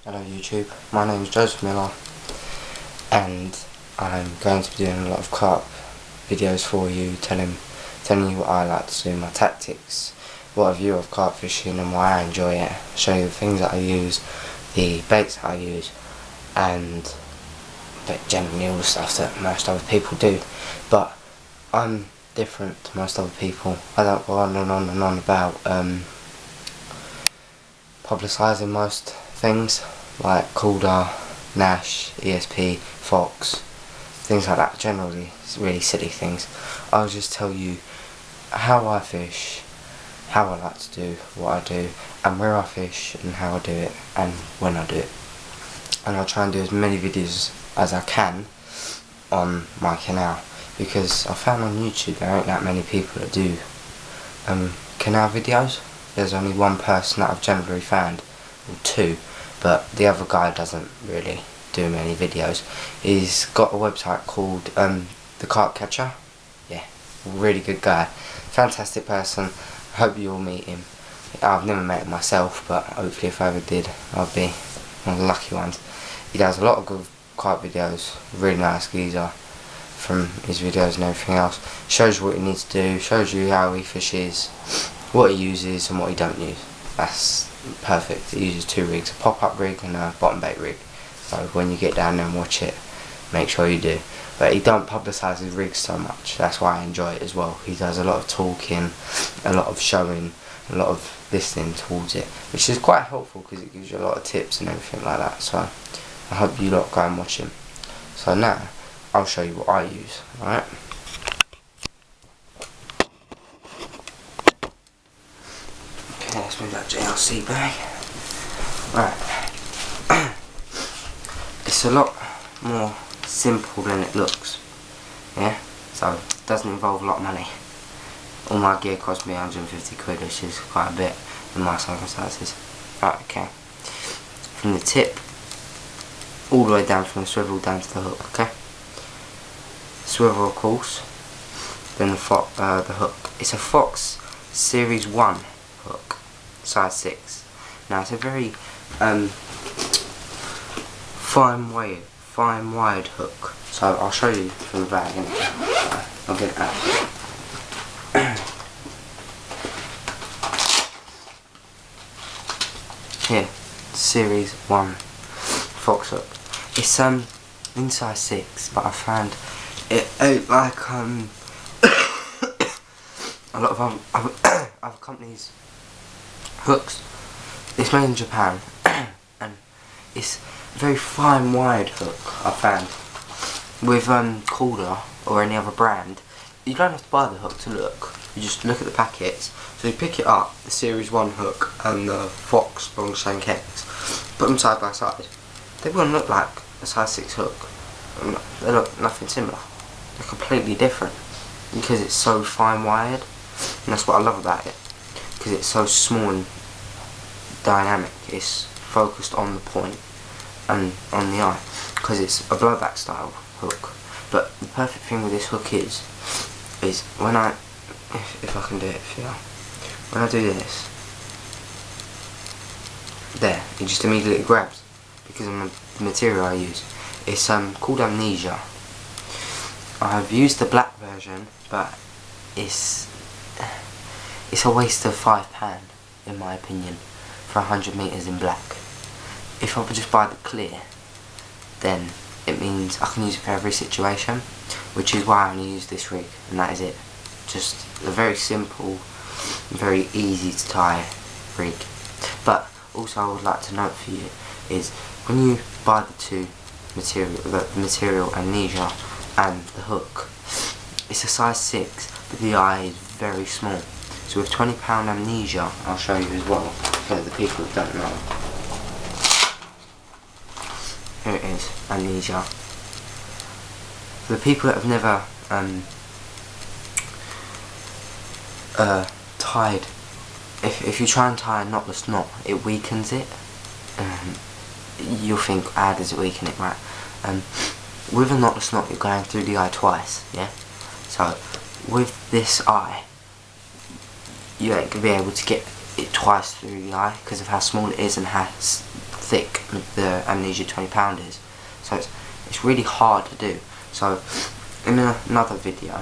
Hello YouTube, my name is Joseph Miller and I'm going to be doing a lot of carp videos for you, telling you what I like to do, my tactics, what I view of carp fishing and why I enjoy it, show you the things that I use, the baits that I use, and generally all the stuff that most other people do. But I'm different to most other people. I don't go on and on and on about publicising most things like Calder, Nash, ESP, Fox, things like that. Generally, it's really silly things. I'll just tell you how I fish, how I like to do what I do, and where I fish and how I do it and when I do it. And I'll try and do as many videos as I can on my canal, because I found on YouTube there ain't that many people that do canal videos. There's only one person that I've generally found, or two, but the other guy doesn't really do many videos. He's got a website called The Carp Catcher. Yeah, really good guy, fantastic person. I hope you all meet him. I've never met him myself, but hopefully if I ever did, I'll be one of the lucky ones. He does a lot of good carp videos, really nice geezer from his videos and everything else. Shows you what you need to do, shows you how he fishes, what he uses and what he don't use. That's perfect. He uses two rigs, a pop-up rig and a bottom bait rig. So when you get down there and watch it, make sure you do. But he don't publicise his rigs so much. That's why I enjoy it as well. He does a lot of talking, a lot of showing, a lot of listening towards it, which is quite helpful because it gives you a lot of tips and everything like that. So I hope you lot go and watch him. So now I'll show you what I use. Alright. Okay, let's move that JLC bag. Right. It's a lot more simple than it looks. Yeah? So it doesn't involve a lot of money. All my gear cost me 150 quid, which is quite a bit in my circumstances. Right, okay. From the tip all the way down, from the swivel down to the hook, okay? Swivel, of course, then the hook. It's a Fox Series 1 hook, size 6. Now it's a very fine wired hook. So I'll show you from the bag anyway. I'll get it out. Here, Series 1 Fox hook. It's in size 6, but I found it like a lot of other companies' hooks. It's made in Japan and it's a very fine wide hook I found. With Calder or any other brand, you don't have to buy the hook to look. You just look at the packets. So you pick it up, the Series 1 hook and the Fox long shanks, put them side by side. They wouldn't look like a size 6 hook. They look nothing similar. They're completely different because it's so fine wired, and that's what I love about it. Because it's so small and dynamic. It's focused on the point and on the eye. Because it's a blowback style hook. But the perfect thing with this hook is when if I can do it for you, when I do this, there, it just immediately grabs because of the material I use. It's called Amnesia. I've used the black version, but it's a waste of £5 in my opinion for 100 metres in black. If I would just buy the clear, then it means I can use it for every situation, which is why I only use this rig, and that is it. Just a very simple, very easy to tie rig. But also I would like to note for you is when you buy the two material, the material Amnesia and the hook, it's a size 6, but the eye is very small. So with £20 Amnesia, I'll show you as well for the people that don't know. Here it is, Amnesia. For the people that have never tied, if you try and tie a knotless knot, it weakens it. You'll think, how does it weaken it, right? With a knotless knot, you're going through the eye twice, yeah? So with this eye, you ain't gonna be able to get it twice through the eye because of how small it is and how thick the Amnesia 20 pound is. So it's really hard to do. So in another video,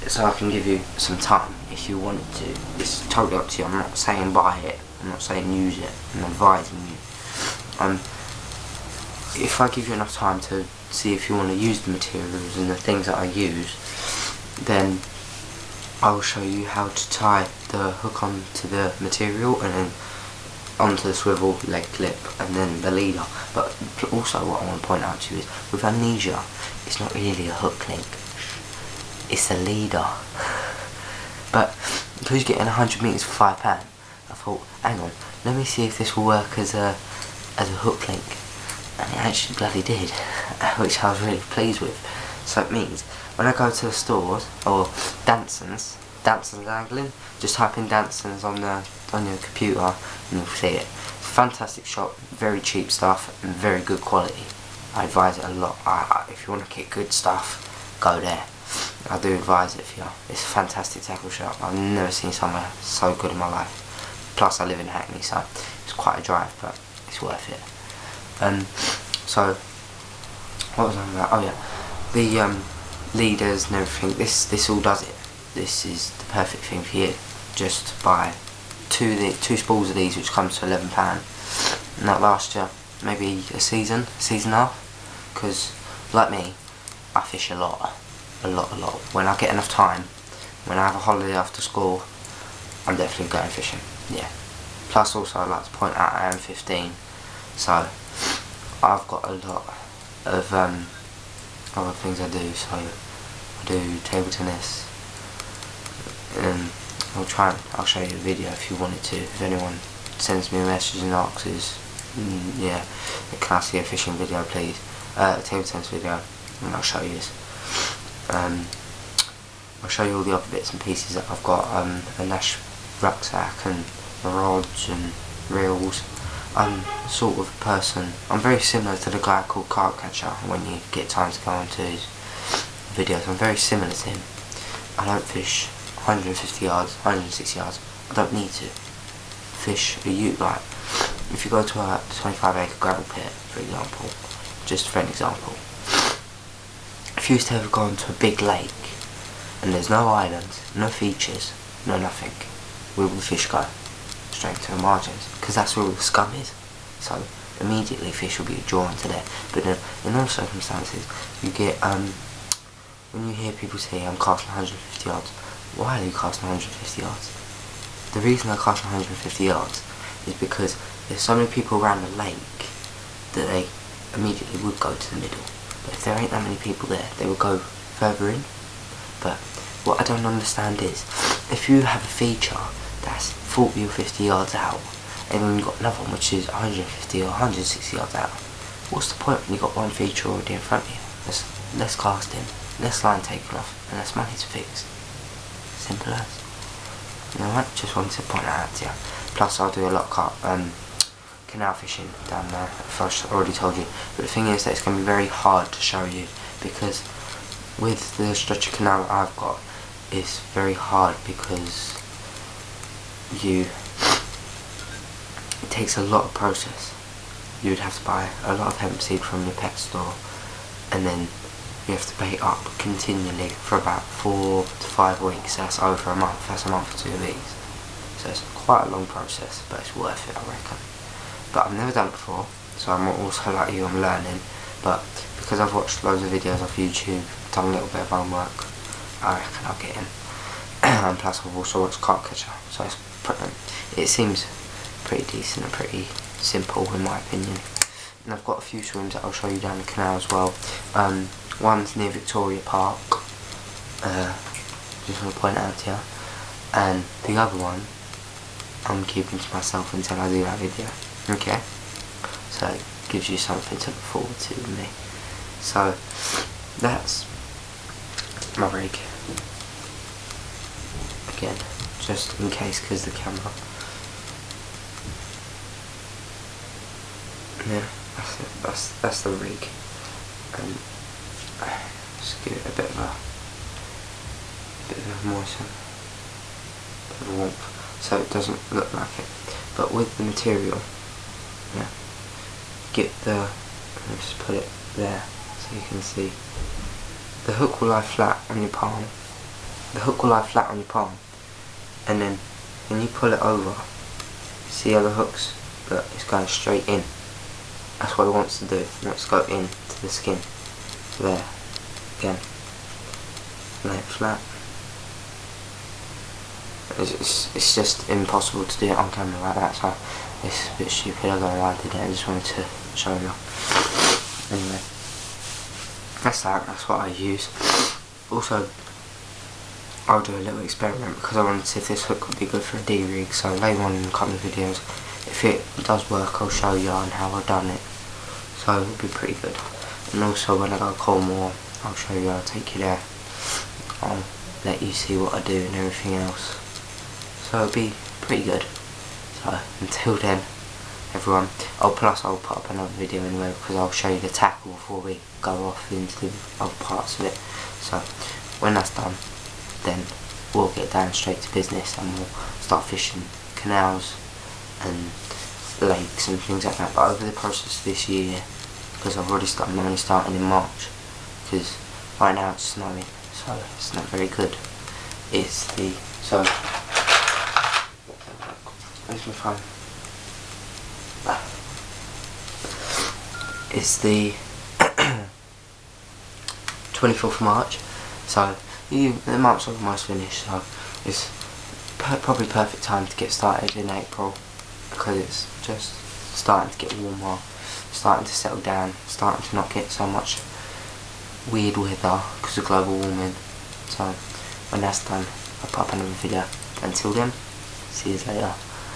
so I can give you some time if you wanted to. It's totally up to you. I'm not saying buy it. I'm not saying use it. I'm advising you. If I give you enough time to see if you want to use the materials and the things that I use, then I'll show you how to tie the hook onto the material and then onto the swivel leg clip and then the leader. But also what I want to point out to you is with Amnesia, it's not really a hook link, it's a leader. But because you're getting 100 metres for £5, I thought, hang on, let me see if this will work as a hook link. And it actually bloody did, which I was really pleased with. So it means when I go to the stores or Danson's angling, just type in Danson's on your computer and you'll see it. It's a fantastic shop, very cheap stuff and very good quality. I advise it a lot. If you want to get good stuff, go there. I do advise it for you. It's a fantastic tackle shop. I've never seen somewhere so good in my life. Plus I live in Hackney, so it's quite a drive, but it's worth it. So what was I about? Oh yeah, the leaders and everything. This all does it. This is the perfect thing for you. Just buy two spools of these, which comes to £11. And that lasts you maybe a season and a half. Because like me, I fish a lot. When I get enough time, when I have a holiday after school, I'm definitely going fishing. Yeah. Plus also I'd like to point out I am 15, so I've got a lot of other things I do. So I do table tennis, and I'll show you a video if you wanted to. If anyone sends me a message and asks, yeah, can I see a fishing video please, a table tennis video, and I'll show you this. I'll show you all the other bits and pieces that I've got, a Nash rucksack and rods and reels. I'm sort of a person, I'm very similar to the guy called Carp when you get time to go onto his videos. I'm very similar to him. I don't fish 150 yards, 160 yards. I don't need to fish a ute. Like if you go to a 25-acre gravel pit, for example, just for an example, if you used to ever go into a big lake and there's no islands, no features, no nothing, where will the fish go? Straight to the margins, because that's where all the scum is. So immediately fish will be drawn to there. But then in those circumstances, you get when you hear people say I'm casting 150 yards, why are you casting 150 yards? The reason I cast 150 yards is because there's so many people around the lake that they immediately would go to the middle. But if there ain't that many people there, they would go further in. But what I don't understand is, if you have a feature that's 40 or 50 yards out, and then you've got another one which is 150 or 160 yards out, what's the point when you've got one feature already in front of you? There's less casting, less line taken off, and less money to fix. Simple as. You know what? Just wanted to point that out to you. Plus I do a lot of canal fishing down there, if I've already told you. But the thing is that it's going to be very hard to show you, because with the stretch of canal that I've got, it's very hard because it takes a lot of process. You would have to buy a lot of hemp seed from your pet store, and then you have to bait up continually for about 4 to 5 weeks. That's over a month. That's a month or 2 weeks. So it's quite a long process, but it's worth it, I reckon. But I've never done it before, so I'm also like you, I'm learning. But because I've watched loads of videos off YouTube, done a little bit of homework, I reckon I'll get in. And plus I've also watched Carp Catcher, so it seems pretty decent and pretty simple in my opinion. And I've got a few swims that I'll show you down the canal as well. One's near Victoria Park, just want to point out to you, and the other one I'm keeping to myself until I do that video. Okay, so it gives you something to look forward to with me. So that's my rig. Again, just in case, because the camera. Yeah, that's it. That's the rig. Just give it a bit of a moisten, a bit of warmth, so it doesn't look like it. But with the material, yeah, get the, let's just put it there so you can see. The hook will lie flat on your palm. The hook will lie flat on your palm, and then when you pull it over, see how the hook's, look, it's going straight in. That's what it wants to do. It wants to go into the skin. There, again, lay it flat. It's just impossible to do it on camera like that, so it's a bit stupid. I don't know why I did it. I just wanted to show you. Anyway, that's that. That's what I use. Also, I'll do a little experiment because I wanted to see if this hook would be good for a D-rig. So later on in a couple of videos, if it does work, I'll show you on how I've done it. So it'll be pretty good. And also when I go Cornwall, I'll show you. I'll take you there. I'll let you see what I do and everything else. So it'll be pretty good. So until then, everyone. Plus I'll put up another video anyway because I'll show you the tackle before we go off into the other parts of it. So when that's done, then we'll get down straight to business and we'll start fishing canals and lakes and things like that. But over the process of this year, because I've already started, I'm only starting in March, because right now it's snowing, so it's not very good. It's the, so, where's my phone? It's the 24th of March, so the month's almost finished, so it's probably perfect time to get started in April, because it's just starting to get warmer, starting to settle down, starting to not get so much weird weather because of global warming. So when that's done, I'll put up another video. Until then, see you later.